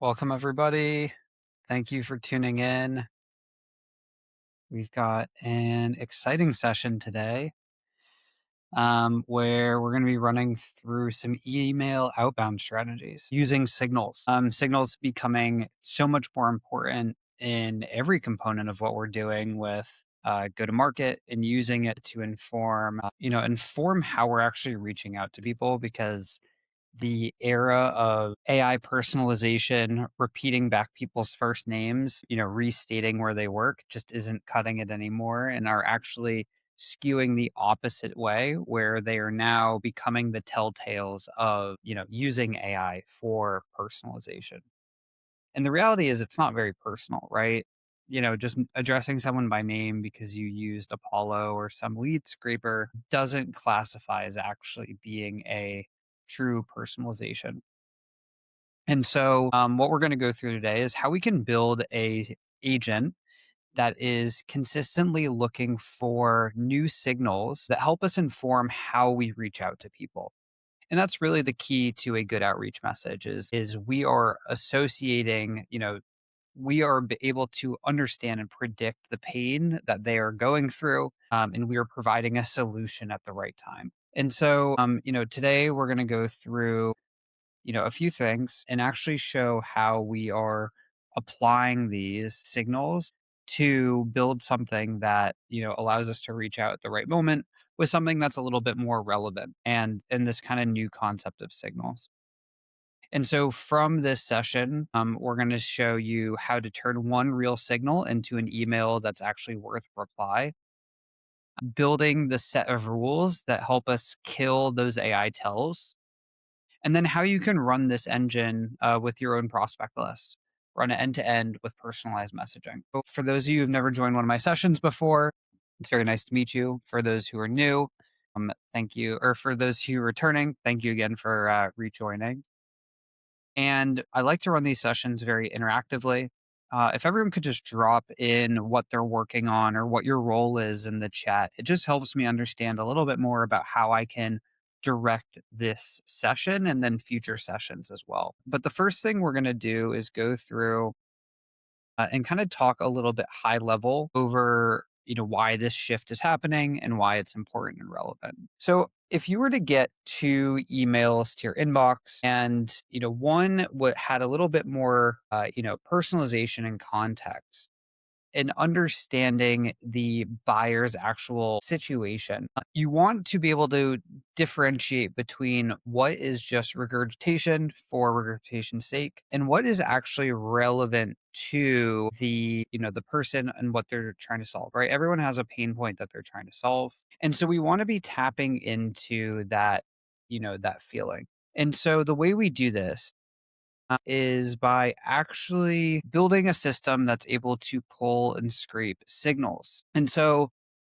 Welcome, everybody. Thank you for tuning in. We've got an exciting session today where we're going to be running through some email outbound strategies using signals. Signals becoming so much more important in every component of what we're doing with go to market and using it to inform how we're actually reaching out to people because the era of AI personalization, repeating back people's first names, restating where they work just isn't cutting it anymore and are actually skewing the opposite way where they are now becoming the telltales of, using AI for personalization. And the reality is it's not very personal, right? Just addressing someone by name because you used Apollo or some lead scraper doesn't classify as actually being a true personalization. And so, what we're going to go through today is how we can build a agent that is consistently looking for new signals that help us inform how we reach out to people. And that's really the key to a good outreach message is we are associating, we are able to understand and predict the pain that they are going through, and we are providing a solution at the right time. And so, today we're going to go through a few things and actually show how we are applying these signals to build something that, allows us to reach out at the right moment with something that's a little bit more relevant and in this kind of new concept of signals. And so from this session, we're going to show you how to turn one real signal into an email that's actually worth reply, building the set of rules that help us kill those AI tells, and then how you can run this engine with your own prospect list. Run it end to end with personalized messaging. So for those of you who've never joined one of my sessions before, it's very nice to meet you. For those who are new, thank you. Or for those who are returning, thank you again for rejoining. And I like to run these sessions very interactively. If everyone could just drop in what they're working on or what your role is in the chat, it just helps me understand a little bit more about how I can direct this session and then future sessions as well. But the first thing we're going to do is go through and kind of talk a little bit high level over why this shift is happening and why it's important and relevant. So if you were to get two emails to your inbox and one had a little bit more personalization and context and understanding the buyer's actual situation. You want to be able to differentiate between what is just regurgitation for regurgitation's sake and what is actually relevant to the person and what they're trying to solve, right? Everyone has a pain point that they're trying to solve. And so we want to be tapping into that feeling. And so the way we do this is by actually building a system that's able to pull and scrape signals. And so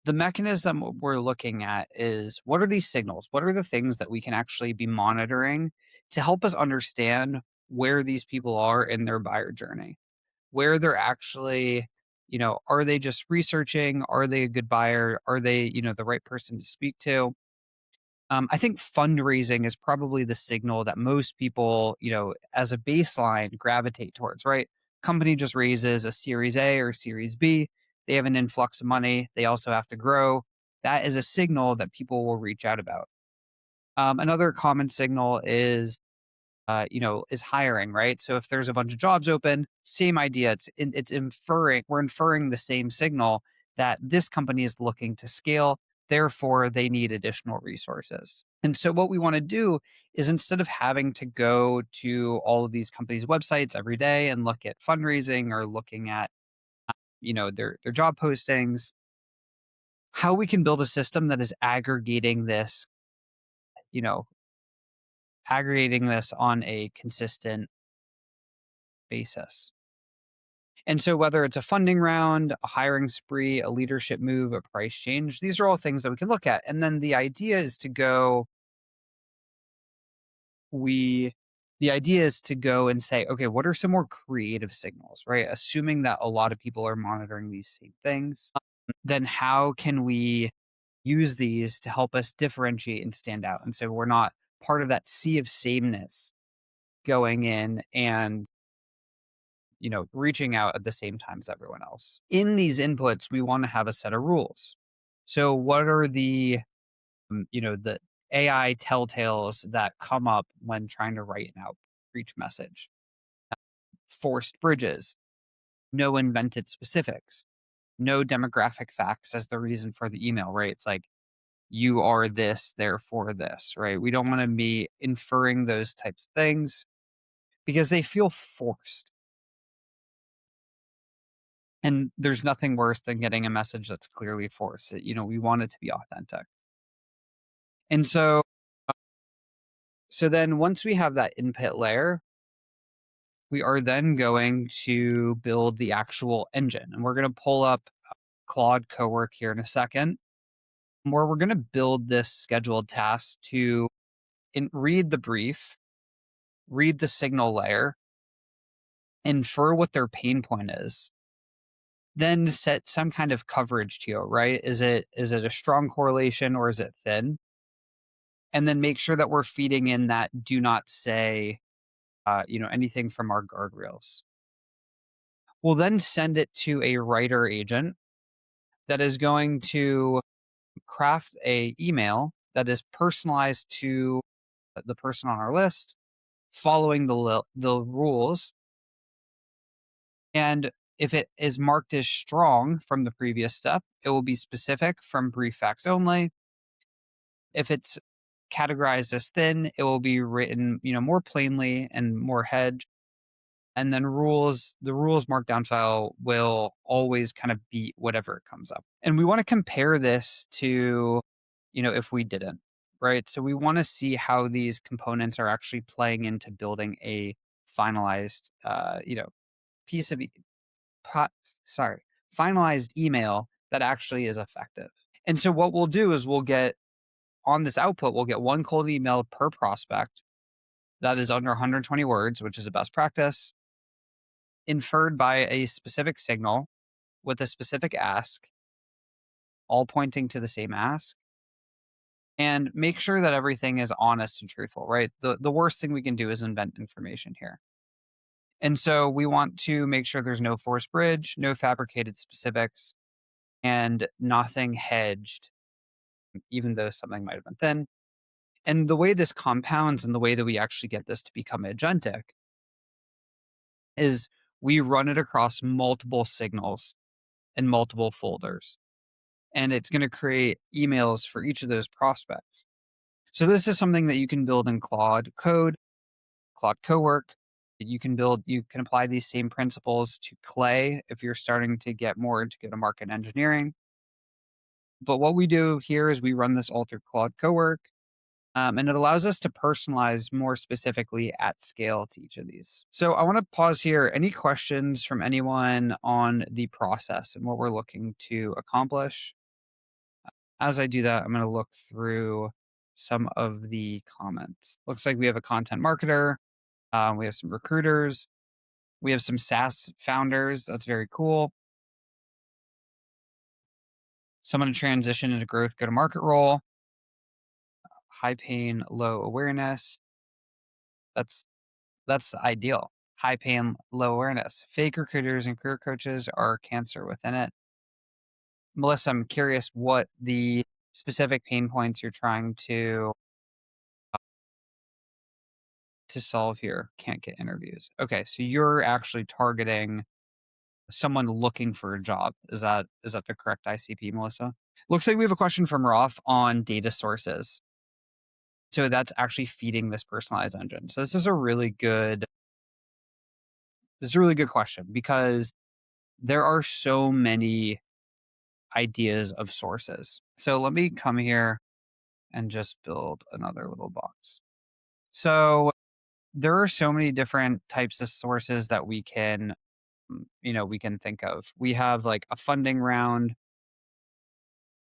the mechanism we're looking at is what are these signals? What are the things that we can actually be monitoring to help us understand where these people are in their buyer journey? Where they're actually, are they just researching? Are they a good buyer? Are they, the right person to speak to? I think fundraising is probably the signal that most people, as a baseline, gravitate towards, right? Company just raises a Series A or Series B. They have an influx of money. They also have to grow. That is a signal that people will reach out about. Another common signal is hiring, right? So if there's a bunch of jobs open, same idea. It's inferring, we're inferring the same signal that this company is looking to scale. Therefore, they need additional resources. And so what we want to do is instead of having to go to all of these companies' websites every day and look at fundraising or looking at, their job postings, how we can build a system that is you know, aggregating this on a consistent basis. And so whether it's a funding round, a hiring spree, a leadership move, a price change, these are all things that we can look at. And then the idea is to go, and say, okay, what are some more creative signals, right? Assuming that a lot of people are monitoring these same things, then how can we use these to help us differentiate and stand out? And so we're not part of that sea of sameness going in and reaching out at the same time as everyone else. In these inputs, we want to have a set of rules. So what are the AI telltales that come up when trying to write an outreach message? Forced bridges, no invented specifics, no demographic facts as the reason for the email, right? It's like, you are this, therefore this, right? We don't want to be inferring those types of things because they feel forced. And there's nothing worse than getting a message that's clearly forced. We want it to be authentic. And so then once we have that input layer, we are then going to build the actual engine. And we're going to pull up Claude Cowork here in a second, where we're going to build this scheduled task to read the brief, read the signal layer, infer what their pain point is, then set some kind of coverage to it, right? Is it a strong correlation or is it thin? And then make sure that we're feeding in that do not say, anything from our guardrails. We'll then send it to a writer agent that is going to craft a email that is personalized to the person on our list, following the rules. And if it is marked as strong from the previous step, it will be specific from brief facts only. If it's categorized as thin, it will be written, more plainly and more hedged. And then the rules markdown file will always kind of beat whatever comes up. And we want to compare this to, if we didn't, right? So we want to see how these components are actually playing into building a finalized, piece of, po- sorry, finalized email that actually is effective. And so what we'll do is we'll get on this output, we'll get one cold email per prospect that is under 120 words, which is a best practice, inferred by a specific signal with a specific ask, all pointing to the same ask. And make sure that everything is honest and truthful, right? The worst thing we can do is invent information here. And so we want to make sure there's no forced bridge, no fabricated specifics, and nothing hedged, even though something might have been thin. And the way this compounds and the way that we actually get this to become agentic is we run it across multiple signals and multiple folders. And it's going to create emails for each of those prospects. So this is something that you can build in Claude Code, Claude Cowork. You can apply these same principles to Clay if you're starting to get more into go-to-market engineering. But what we do here is we run this all through Claude Cowork, and it allows us to personalize more specifically at scale to each of these. So I want to pause here. Any questions from anyone on the process and what we're looking to accomplish? As I do that, I'm going to look through some of the comments. Looks like we have a content marketer. We have some recruiters. We have some SaaS founders. That's very cool. Someone to transition into growth, go to market role. High pain, low awareness. That's the ideal. High pain, low awareness. Fake recruiters and career coaches are cancer within it. Melissa, I'm curious what the specific pain points you're trying to solve here. Can't get interviews. Okay, so you're actually targeting someone looking for a job. Is that the correct ICP, Melissa? Looks like we have a question from Rolf on data sources. So that's actually feeding this personalized engine. So this is a really good question because there are so many ideas of sources. So let me come here and just build another little box. So there are so many different types of sources that we can think of. We have like a funding round,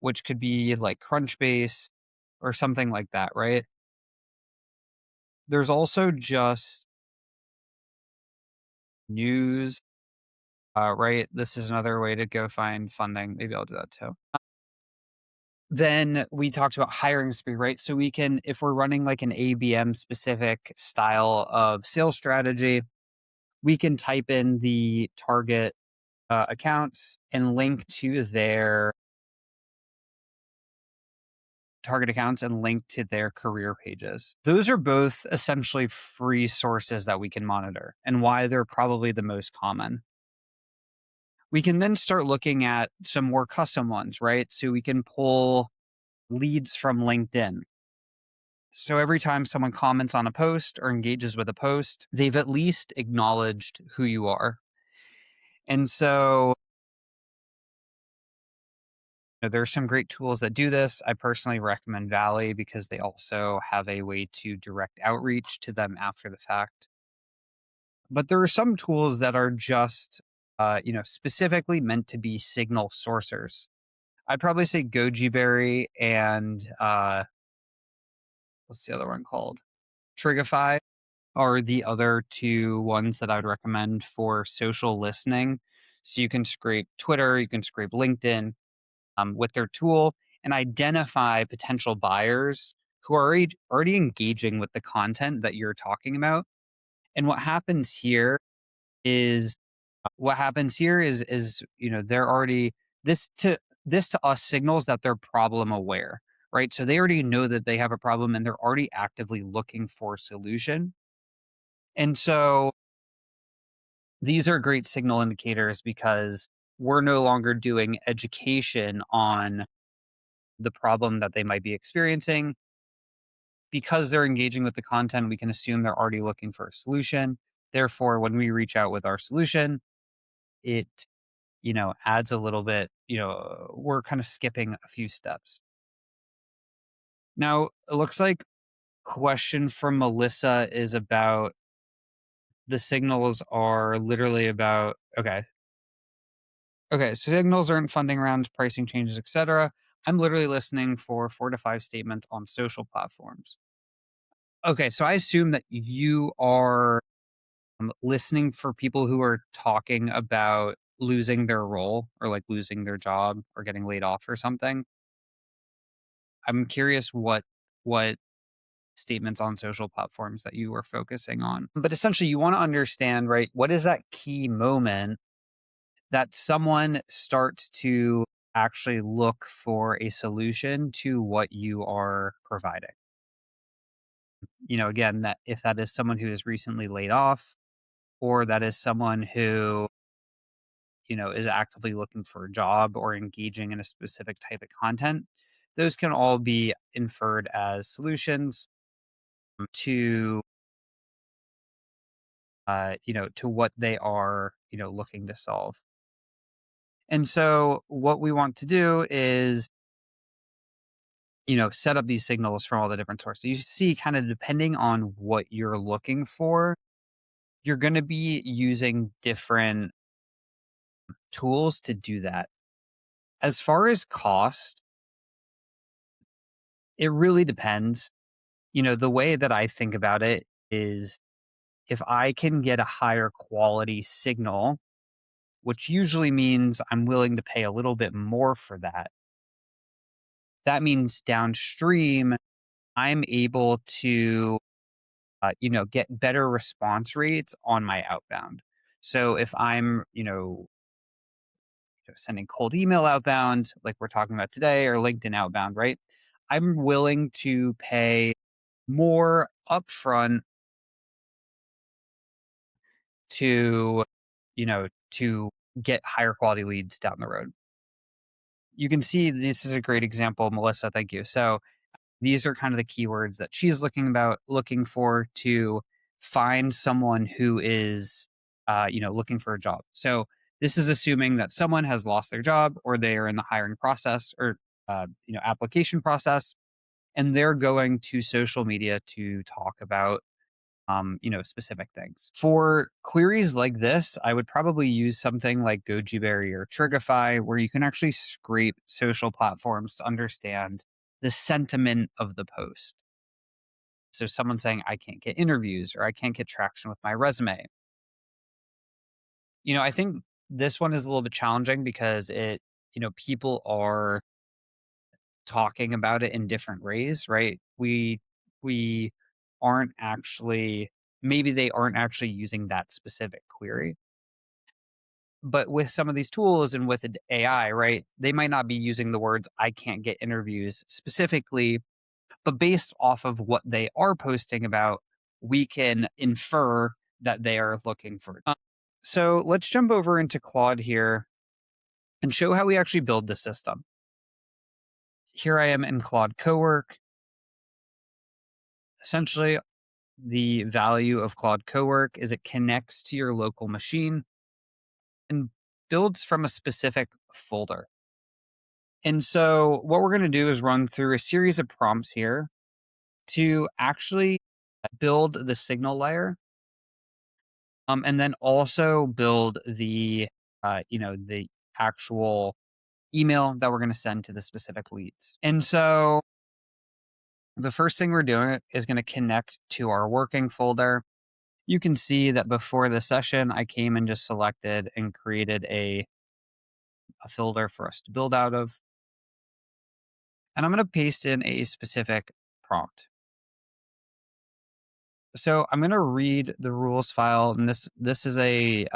which could be like Crunchbase or something like that, right? There's also just news, right? This is another way to go find funding. Maybe I'll do that too. Then we talked about hiring spree, right? So we can, if we're running like an ABM specific style of sales strategy, we can type in the target accounts and link to their career pages. Those are both essentially free sources that we can monitor and why they're probably the most common. We can then start looking at some more custom ones, right? So we can pull leads from LinkedIn. So every time someone comments on a post or engages with a post, they've at least acknowledged who you are. And so there's some great tools that do this. I personally recommend Valley because they also have a way to direct outreach to them after the fact. But there are some tools that are just, specifically meant to be signal sourcers. I'd probably say Goji and what's the other one called? Trigify are the other two ones that I would recommend for social listening. So you can scrape Twitter, you can scrape LinkedIn with their tool and identify potential buyers who are already engaging with the content that you're talking about. And what happens here is they're already this to this to us signals that they're problem aware, right? So they already know that they have a problem and they're already actively looking for a solution. And so these are great signal indicators because we're no longer doing education on the problem that they might be experiencing. Because they're engaging with the content, we can assume they're already looking for a solution. Therefore, when we reach out with our solution, it adds a little bit, we're kind of skipping a few steps. Now, it looks like question from Melissa is about the signals are literally about okay. Okay, so signals aren't funding rounds, pricing changes, etc. I'm literally listening for 4 to 5 statements on social platforms. Okay, so I assume that you are listening for people who are talking about losing their role or like losing their job or getting laid off or something. I'm curious what statements on social platforms that you are focusing on. But essentially you want to understand, right, what is that key moment that someone starts to actually look for a solution to what you are providing. Again, that if that is someone who is recently laid off or that is someone who is actively looking for a job or engaging in a specific type of content, those can all be inferred as solutions to to what they are looking to solve. And so what we want to do is set up these signals from all the different sources. You see, kind of depending on what you're looking for, you're going to be using different tools to do that. As far as cost, it really depends. The way that I think about it is if I can get a higher quality signal, which usually means I'm willing to pay a little bit more for that. That means downstream, I'm able to, get better response rates on my outbound. So if I'm, sending cold email outbound, like we're talking about today, or LinkedIn outbound, right? I'm willing to pay more upfront to, to get higher quality leads down the road. You can see this is a great example, Melissa. Thank you. So these are kind of the keywords that she's looking for to find someone who is, looking for a job. So this is assuming that someone has lost their job or they are in the hiring process or, application process, and they're going to social media to talk about, specific things. For queries like this, I would probably use something like Goji or Trigify, where you can actually scrape social platforms to understand the sentiment of the post. So someone saying, I can't get interviews or I can't get traction with my resume. I think this one is a little bit challenging because people are talking about it in different ways, right? We aren't actually maybe they aren't actually using that specific query. But with some of these tools and with AI, right, they might not be using the words "I can't get interviews" specifically, but based off of what they are posting about, we can infer that they are looking for. So let's jump over into Claude here and show how we actually build the system. Here I am in Claude Cowork. Essentially, the value of Claude Cowork is it connects to your local machine and builds from a specific folder. And so what we're going to do is run through a series of prompts here to actually build the signal layer, and then also build the actual email that we're going to send to the specific leads. And so the first thing we're doing is going to connect to our working folder. You can see that before the session, I came and just selected and created a folder for us to build out of. And I'm going to paste in a specific prompt. So I'm going to read the rules file, and this is a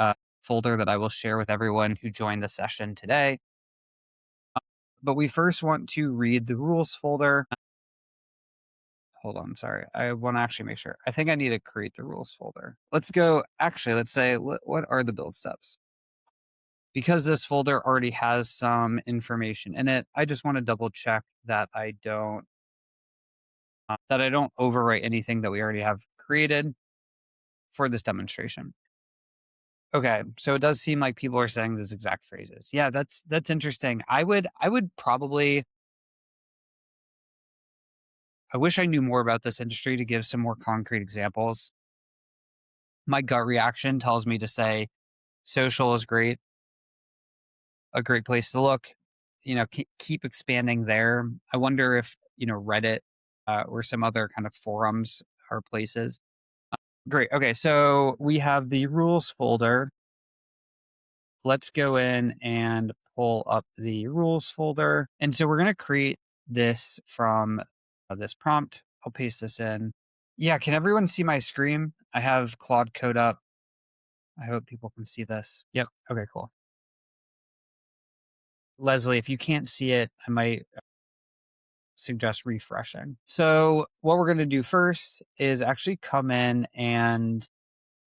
folder that I will share with everyone who joined the session today. But we first want to read the rules folder. Hold on, sorry. I want to actually make sure. I think I need to create the rules folder. Let's go. Actually, let's say what are the build steps? Because this folder already has some information in it, I just want to double check that I don't overwrite anything that we already have created for this demonstration. Okay, so it does seem like people are saying those exact phrases. Yeah, that's interesting. I would probably I wish I knew more about this industry to give some more concrete examples. My gut reaction tells me to say social is great, a great place to look. Keep expanding there. I wonder if Reddit or some other kind of forums are places. Great. Okay, so we have the rules folder. Let's go in and pull up the rules folder. And so we're going to create this from this prompt. I'll paste this in. Yeah, can everyone see my screen? I have Claude Code up. I hope people can see this. Yep. Okay, cool. Leslie, if you can't see it, I might suggest refreshing. So what we're going to do first is actually come in and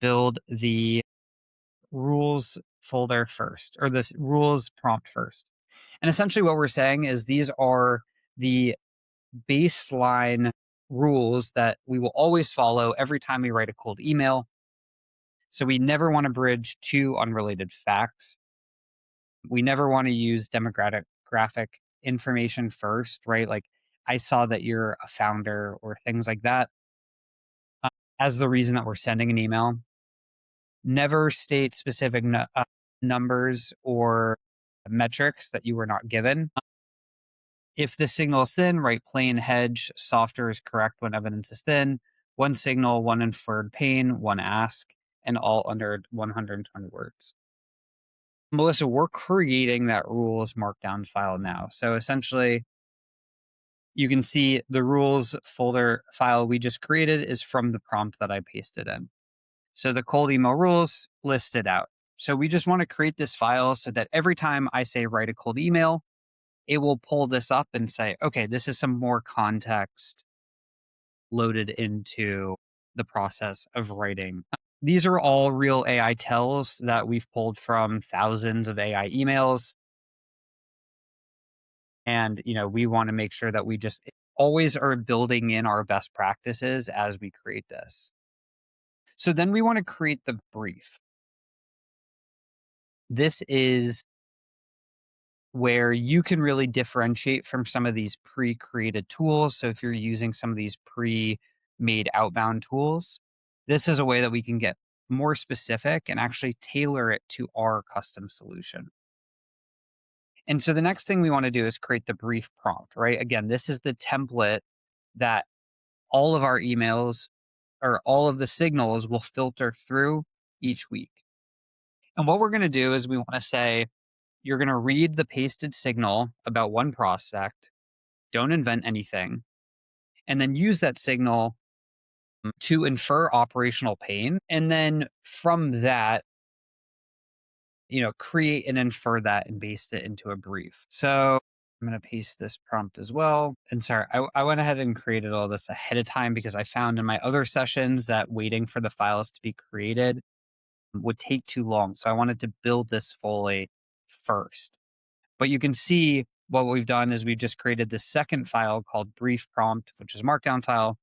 build the rules folder first, or this rules prompt first. And essentially what we're saying is these are the baseline rules that we will always follow every time we write a cold email. So we never want to bridge two unrelated facts. We never want to use graphic information first, right? Like I saw that you're a founder or things like that uh, as the reason that we're sending an email. Never state specific numbers or metrics that you were not given. If the signal is thin, write plain hedge. Softer is correct when evidence is thin. One signal, one inferred pain, one ask, and all under 120 words. Melissa, we're creating that rules markdown file now. So essentially, you can see the rules folder file we just created is from the prompt that I pasted in. So the cold email rules listed out. So we just want to create this file so that every time I say write a cold email, it will pull this up and say, okay, this is some more context loaded into the process of writing. These are all real AI tells that we've pulled from thousands of AI emails. And, we want to make sure that we just always are building in our best practices as we create this. So then we want to create the brief. This is where you can really differentiate from some of these pre-created tools. So if you're using some of these pre-made outbound tools, this is a way that we can get more specific and actually tailor it to our custom solution. And so the next thing we want to do is create the brief prompt, right? Again, this is the template that all of our emails or all of the signals will filter through each week. And what we're going to do is we want to say, you're going to read the pasted signal about one prospect, don't invent anything, and then use that signal to infer operational pain. And then from that, create and infer that and paste it into a brief. So I'm going to paste this prompt as well. And sorry, I went ahead and created all this ahead of time because I found in my other sessions that waiting for the files to be created would take too long. So I wanted to build this fully first. But you can see what we've done is we've just created this second file called brief prompt, which is a markdown file.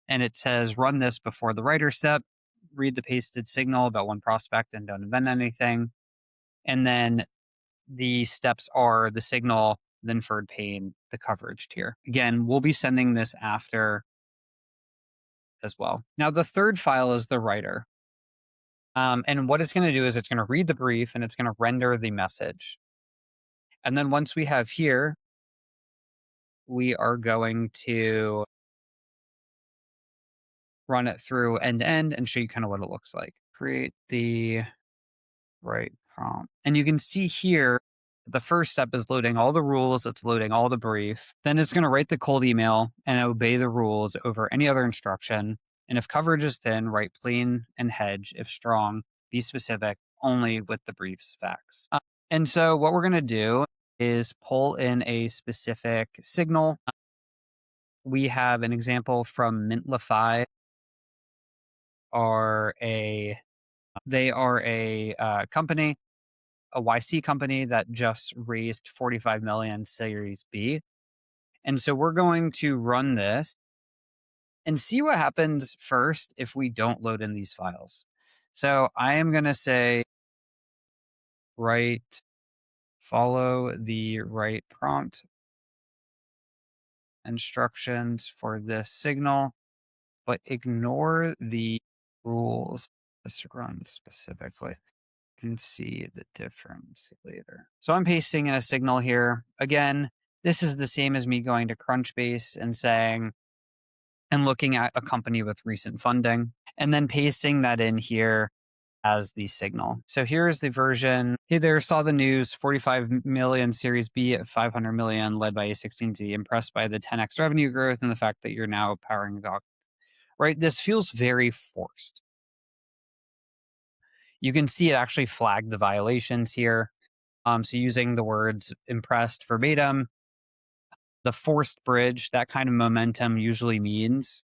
And it says run this before the writer step, read the pasted signal about one prospect and don't invent anything. And then the steps are the signal, the inferred pain, the coverage tier. Again, we'll be sending this after as well. Now, the third file is the writer. And what it's going to do is it's going to read the brief and it's going to render the message. And then once we have here, we are going to run it through end to end and show you kind of what it looks like. Create the right prompt. And you can see here, the first step is loading all the rules. It's loading all the brief. Then it's going to write the cold email and obey the rules over any other instruction. And if coverage is thin, write plain and hedge. If strong, be specific only with the brief's facts. And so what we're going to do is pull in a specific signal. We have an example from Mintlify. They are a company, a YC company that just raised 45 million Series B. And so we're going to run this and see what happens first if we don't load in these files. So I am going to say, follow the right prompt instructions for this signal, but ignore the rules. This run specifically. Can see the difference later. So I'm pasting in a signal here. Again, this is the same as me going to Crunchbase and saying, and looking at a company with recent funding, and then pasting that in here as the signal. So here's the version. Hey there, saw the news, 45 million Series B at 500 million led by A16Z. Impressed by the 10x revenue growth and the fact that you're now powering doc. Right? This feels very forced. You can see it actually flagged the violations here. So using the words impressed verbatim, the forced bridge, that kind of momentum usually means,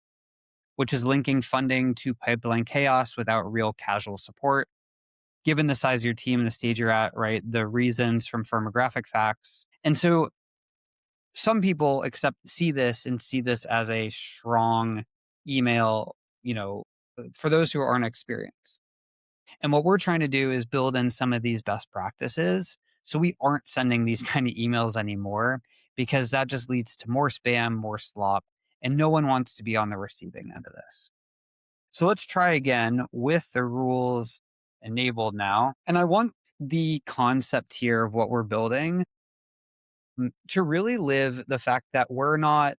which is linking funding to pipeline chaos without real casual support. Given the size of your team and the stage you're at, right, the reasons from firmographic facts. And so some people see this as a strong email, for those who aren't experienced. And what we're trying to do is build in some of these best practices so we aren't sending these kind of emails anymore, because that just leads to more spam, more slop, and no one wants to be on the receiving end of this. So let's try again with the rules enabled now. And I want the concept here of what we're building to really live the fact that we're not,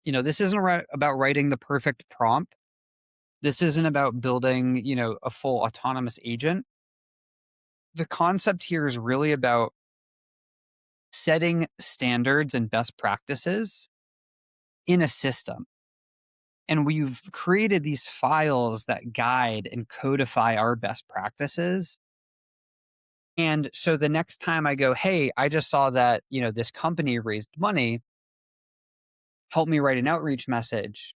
this isn't about writing the perfect prompt. This isn't about building, a full autonomous agent. The concept here is really about setting standards and best practices in a system. And we've created these files that guide and codify our best practices. And so the next time I go, hey, I just saw that, this company raised money, help me write an outreach message.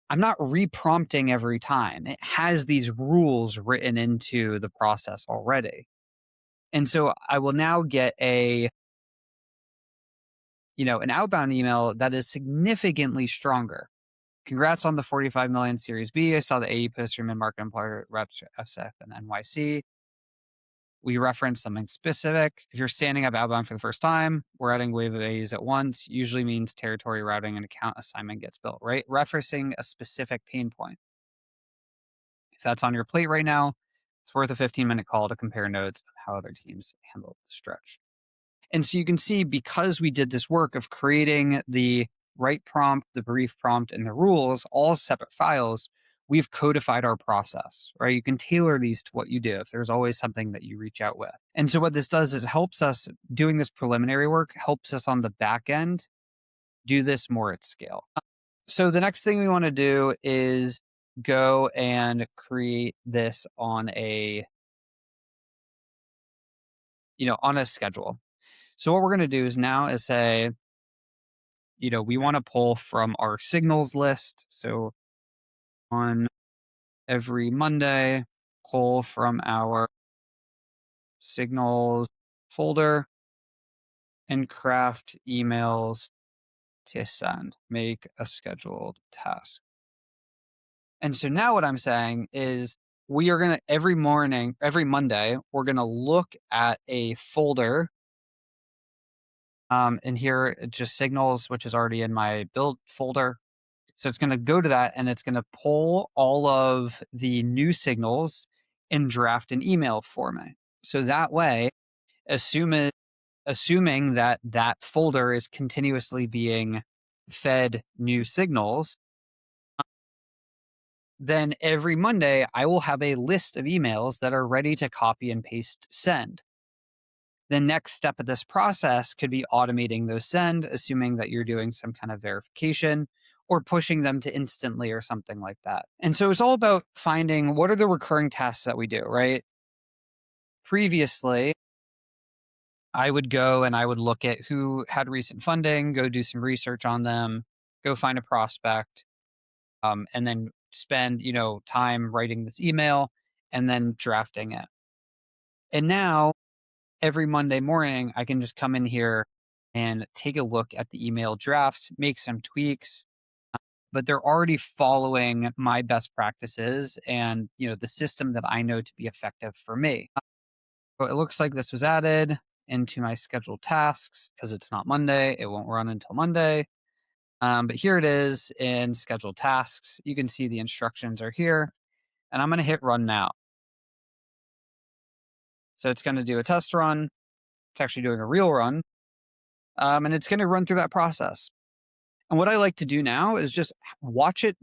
I'm not reprompting every time. It has these rules written into the process already. And so I will now get an outbound email that is significantly stronger. Congrats on the 45 million Series B. I saw the AE post from mid-market employer reps, FSF, and NYC. We reference something specific. If you're standing up outbound for the first time, we're adding wave of AEs at once, usually means territory routing and account assignment gets built, right? Referencing a specific pain point. If that's on your plate right now, it's worth a 15-minute call to compare notes of how other teams handle the stretch. And so you can see, because we did this work of creating the right prompt, the brief prompt, and the rules, all separate files, we've codified our process, right? You can tailor these to what you do if there's always something that you reach out with. And so what this does is it helps us, doing this preliminary work, helps us on the back end do this more at scale. So the next thing we want to do is go and create this on a, on a schedule. So what we're going to do is now is say, we want to pull from our signals list. So on every Monday, pull from our signals folder and craft emails to send, make a scheduled task. And so now what I'm saying is we are going to, every Monday, we're going to look at a folder. And here it just signals, which is already in my build folder. So it's going to go to that and it's going to pull all of the new signals and draft an email for me. So that way, assuming that that folder is continuously being fed new signals, then every Monday I will have a list of emails that are ready to copy and paste send. The next step of this process could be automating those send, assuming that you're doing some kind of verification or pushing them to instantly or something like that. And so it's all about finding what are the recurring tasks that we do, right? Previously, I would go and I would look at who had recent funding, go do some research on them, go find a prospect, and then spend, time writing this email and then drafting it. And now every Monday morning, I can just come in here and take a look at the email drafts, make some tweaks, but they're already following my best practices and, the system that I know to be effective for me. So it looks like this was added into my scheduled tasks because it's not Monday. It won't run until Monday. But here it is in scheduled tasks. You can see the instructions are here and I'm going to hit run now. So it's going to do a test run. It's actually doing a real run. And it's going to run through that process. And what I like to do now is just watch it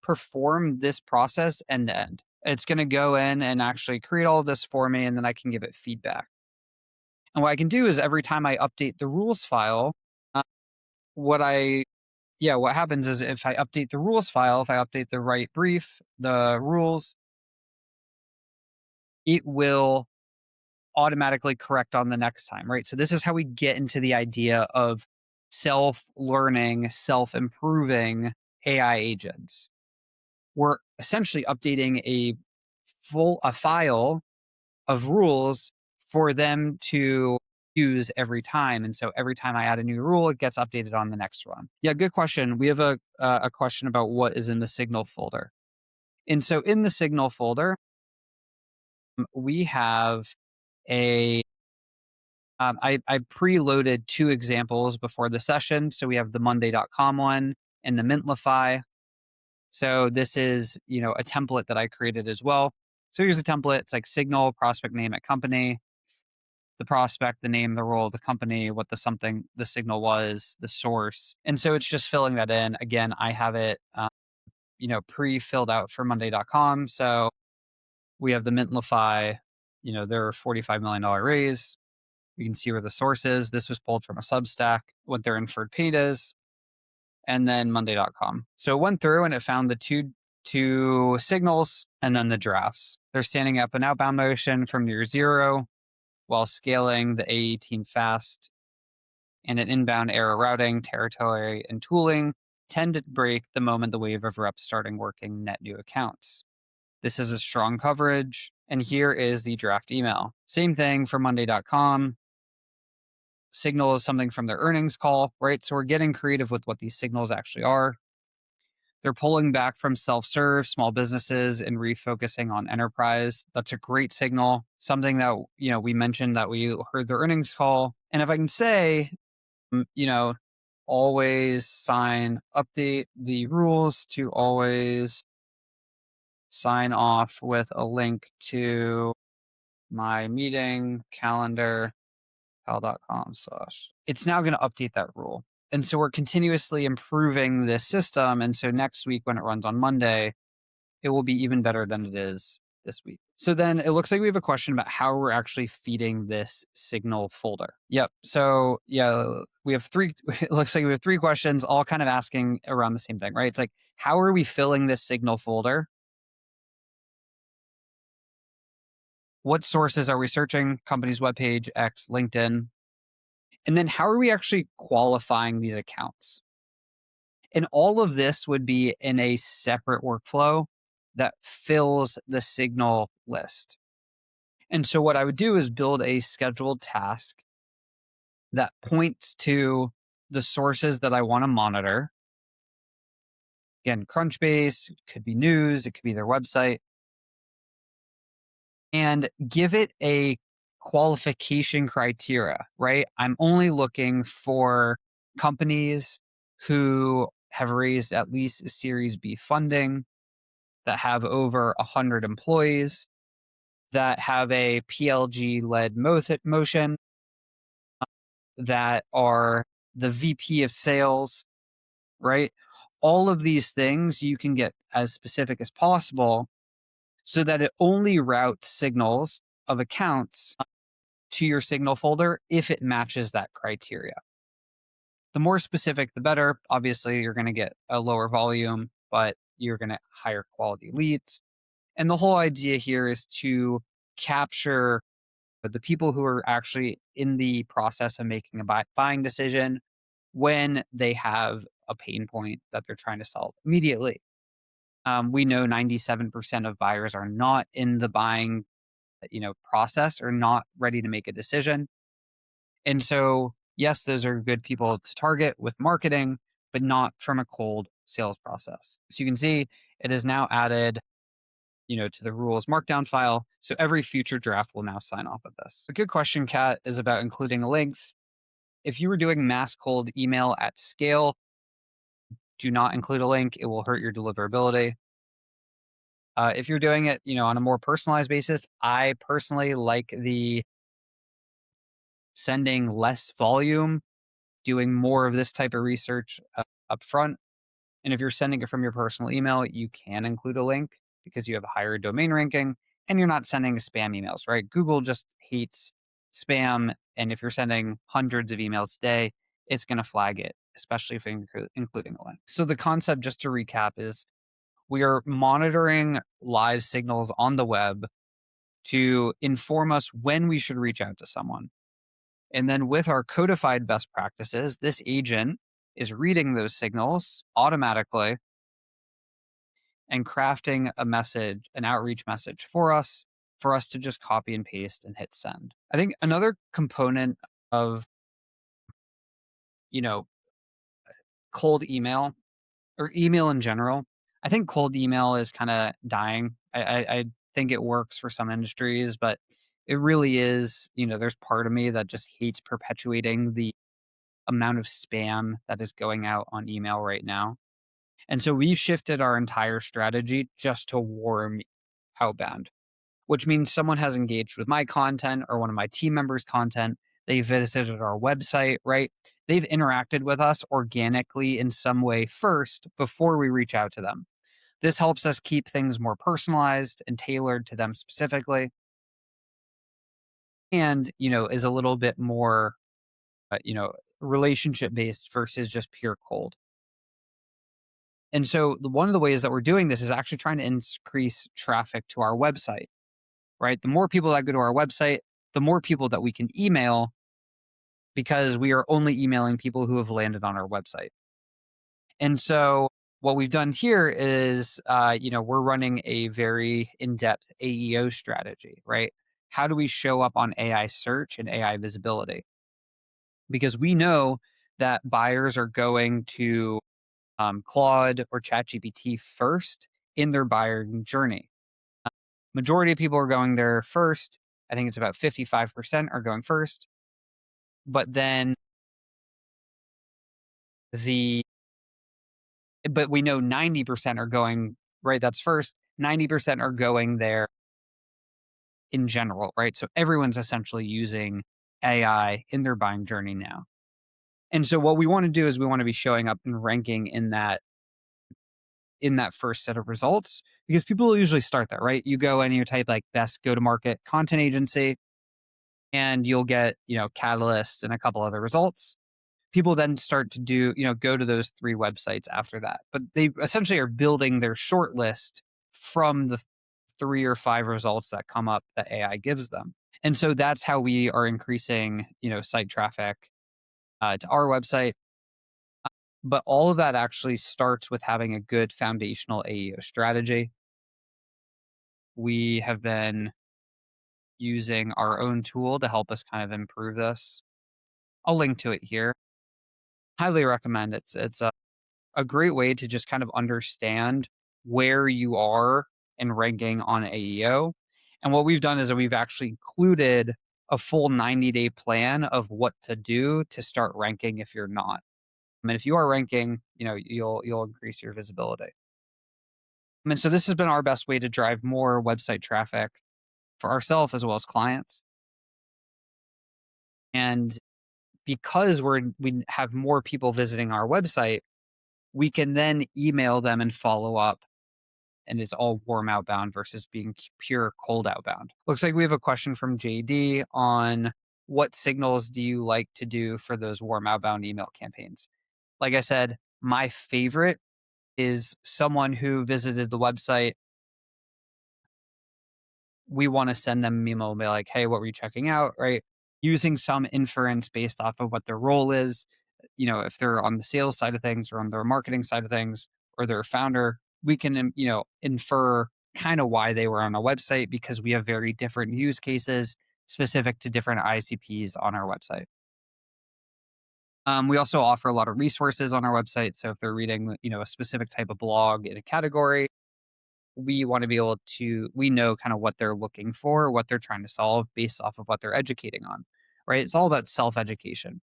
perform this process end to end. It's going to go in and actually create all of this for me, and then I can give it feedback. And what I can do is every time I update the rules file, what happens is if I update the rules file, if I update the right brief, the rules, it will automatically correct on the next time, right? So this is how we get into the idea of self-learning, self-improving AI agents. We're essentially updating a file of rules for them to use every time. And so every time I add a new rule, it gets updated on the next run. Yeah, good question. We have a question about what is in the signal folder. And so in the signal folder, we have I preloaded 2 examples before the session. So we have the Monday.com one and the Mintlify. So this is, a template that I created as well. So here's a template. It's like signal, prospect name at company, the prospect, the name, the role, the company, what the signal was, the source. And so it's just filling that in. Again, I have it, pre-filled out for Monday.com. So we have the Mintlify, their $45 million raise. We can see where the source is. This was pulled from a Substack, what their inferred paid is, and then Monday.com. So it went through and it found the two signals and then the drafts. They're standing up an outbound motion from near zero while scaling the A18 fast, and an inbound error routing, territory, and tooling tend to break the moment the wave of reps starting working net new accounts. This is a strong coverage, and here is the draft email. Same thing for Monday.com. Signal is something from their earnings call, right? So we're getting creative with what these signals actually are. They're pulling back from self-serve, small businesses, and refocusing on enterprise. That's a great signal. Something that, we mentioned that we heard their earnings call. And if I can say, always update the rules to always sign off with a link to my meeting calendar pal.com/. It's now going to update that rule. And so we're continuously improving this system. And so next week when it runs on Monday, it will be even better than it is this week. So then it looks like we have a question about how we're actually feeding this signal folder. Yep. So yeah, we have three, it looks like we have three questions, all kind of asking around the same thing, right? It's like, how are we filling this signal folder? What sources are we searching? Company's webpage, X, LinkedIn. And then how are we actually qualifying these accounts? And all of this would be in a separate workflow that fills the signal list. And so what I would do is build a scheduled task that points to the sources that I want to monitor. Again, Crunchbase, it could be news, it could be their website, and give it a qualification criteria, right? I'm only looking for companies who have raised at least a Series B funding, that have over 100 employees, that have a PLG led motion, that are the VP of sales, right? All of these things you can get as specific as possible so that it only routes signals of accounts to your signal folder if it matches that criteria. The more specific, the better. Obviously, you're going to get a lower volume, but you're going to higher quality leads. And the whole idea here is to capture the people who are actually in the process of making a buying decision when they have a pain point that they're trying to solve immediately. We know 97% of buyers are not in the buying, process, or not ready to make a decision. And so, yes, those are good people to target with marketing, but not from a cold sales process. So you can see it is now added, to the rules markdown file. So every future draft will now sign off of this. A good question, Kat, is about including links. If you were doing mass cold email at scale, do not include a link. It will hurt your deliverability. If you're doing it, on a more personalized basis, I personally like the sending less volume, doing more of this type of research up front. And if you're sending it from your personal email, you can include a link because you have a higher domain ranking and you're not sending spam emails, right? Google just hates spam. And if you're sending hundreds of emails a day, it's going to flag it, especially if you're including a link. So the concept, just to recap, is we are monitoring live signals on the web to inform us when we should reach out to someone. And then with our codified best practices, this agent is reading those signals automatically and crafting a message, an outreach message for us to just copy and paste and hit send. I think another component of, you know, cold email or email in general, I think cold email is kind of dying. I think it works for some industries, but it really is, there's part of me that just hates perpetuating the amount of spam that is going out on email right now. And so we shifted our entire strategy just to warm outbound, which means someone has engaged with my content or one of my team members' content. They visited our website, right? They've interacted with us organically in some way first before we reach out to them. This helps us keep things more personalized and tailored to them specifically. And, is a little bit more, relationship based versus just pure cold. And so one of the ways that we're doing this is actually trying to increase traffic to our website, right? The more people that go to our website, the more people that we can email because we are only emailing people who have landed on our website. And so what we've done here is, we're running a very in-depth AEO strategy, right? How do we show up on AI search and AI visibility? Because we know that buyers are going to Claude or ChatGPT first in their buyer journey. Majority of people are going there first. I think it's about 55% are going first. But then the but we know 90% are going, right, that's first. 90% are going there in general, right? So everyone's essentially using AI in their buying journey now. And so what we want to do is we want to be showing up and ranking in that in that first set of results because people will usually start there, right? You go and you type like best go to market content agency and you'll get, Catalyst and a couple other results. People then start to go to those 3 websites after that. But they essentially are building their short list from the 3 or 5 results that come up that AI gives them. And so that's how we are increasing, site traffic to our website. But all of that actually starts with having a good foundational AEO strategy. We have been using our own tool to help us kind of improve this. I'll link to it here. Highly recommend it. It's a great way to just kind of understand where you are in ranking on AEO. And what we've done is that we've actually included a full 90-day plan of what to do to start ranking if you're not. I mean, if you are ranking, you'll increase your visibility. I mean, so this has been our best way to drive more website traffic for ourselves as well as clients. And because we have more people visiting our website, we can then email them and follow up. And it's all warm outbound versus being pure cold outbound. Looks like we have a question from JD on what signals do you like to do for those warm outbound email campaigns? Like I said, my favorite is someone who visited the website. We want to send them a memo and be like, hey, what were you checking out? Right. Using some inference based off of what their role is. If they're on the sales side of things or on their marketing side of things or they're a founder, we can, infer kind of why they were on a website because we have very different use cases specific to different ICPs on our website. We also offer a lot of resources on our website. So if they're reading, a specific type of blog in a category, we want to be able to, we know kind of what they're looking for, what they're trying to solve based off of what they're educating on, right? It's all about self education.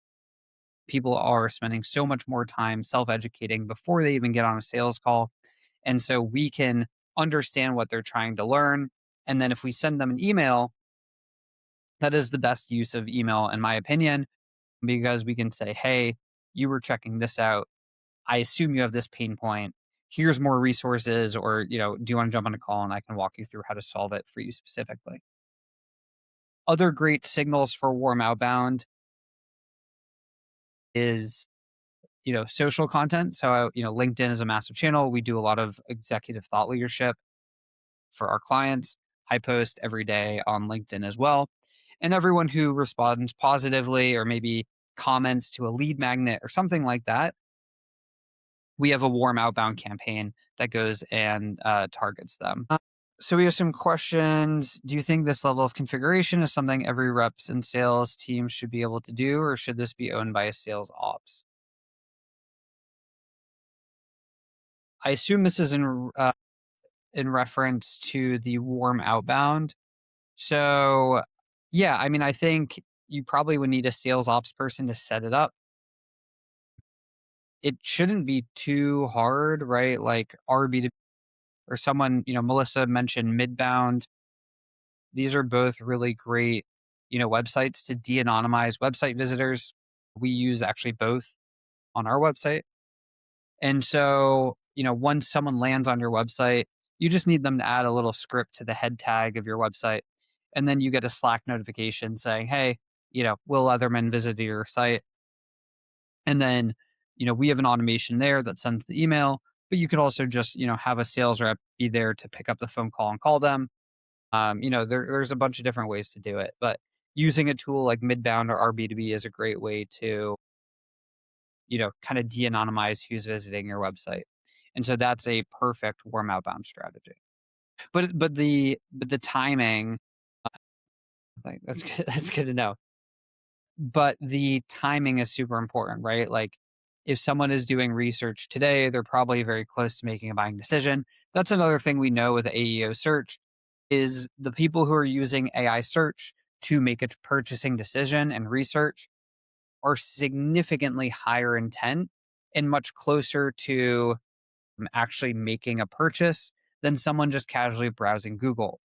People are spending so much more time self educating before they even get on a sales call. And so we can understand what they're trying to learn. And then if we send them an email, that is the best use of email, in my opinion, because we can say, hey, you were checking this out. I assume you have this pain point. Here's more resources, or, do you want to jump on a call and I can walk you through how to solve it for you specifically? Other great signals for warm outbound is, social content. So, LinkedIn is a massive channel. We do a lot of executive thought leadership for our clients. I post every day on LinkedIn as well. And everyone who responds positively or maybe comments to a lead magnet or something like that, we have a warm outbound campaign that goes and targets them. So we have some questions. Do you think this level of configuration is something every reps and sales team should be able to do, or should this be owned by a sales ops? I assume this is in reference to the warm outbound. So, yeah, I mean, I think you probably would need a sales ops person to set it up. It shouldn't be too hard, right? Like RB2 or someone, Melissa mentioned Midbound. These are both really great, websites to de-anonymize website visitors. We use actually both on our website. And so, once someone lands on your website, you just need them to add a little script to the head tag of your website. And then you get a Slack notification saying, hey, Will Leatherman visited your site. And then, we have an automation there that sends the email, but you could also just, have a sales rep be there to pick up the phone call and call them. There's a bunch of different ways to do it, but using a tool like Midbound or RB2B is a great way to, kind of de-anonymize who's visiting your website. And so that's a perfect warm outbound strategy. But the timing, like that's good, that's good to know. But the timing is super important, right? Like if someone is doing research today, they're probably very close to making a buying decision. That's another thing we know with AEO search is the people who are using AI search to make a purchasing decision and research are significantly higher intent and much closer to actually making a purchase than someone just casually browsing Google.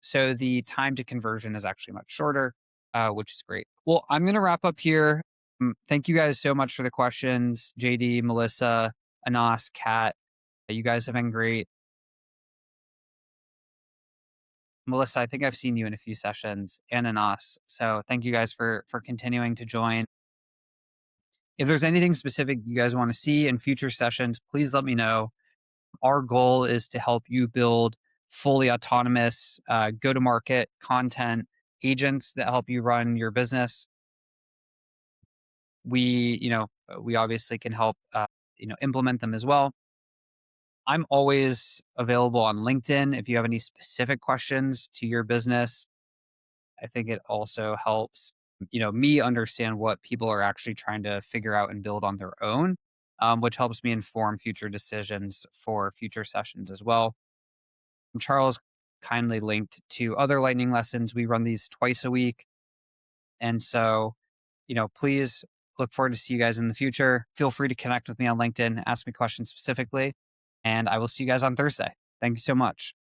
So the time to conversion is actually much shorter, which is great. Well, I'm going to wrap up here. Thank you guys so much for the questions, JD, Melissa, Anas, Kat. You guys have been great. Melissa, I think I've seen you in a few sessions and in us. So thank you guys for continuing to join. If there's anything specific you guys want to see in future sessions, please let me know. Our goal is to help you build fully autonomous go to market content agents that help you run your business. We obviously can help, implement them as well. I'm always available on LinkedIn if you have any specific questions to your business. I think it also helps, me understand what people are actually trying to figure out and build on their own, which helps me inform future decisions for future sessions as well. Charles kindly linked to other lightning lessons. We run these twice a week. And so, please look forward to see you guys in the future. Feel free to connect with me on LinkedIn, ask me questions specifically, and I will see you guys on Thursday. Thank you so much.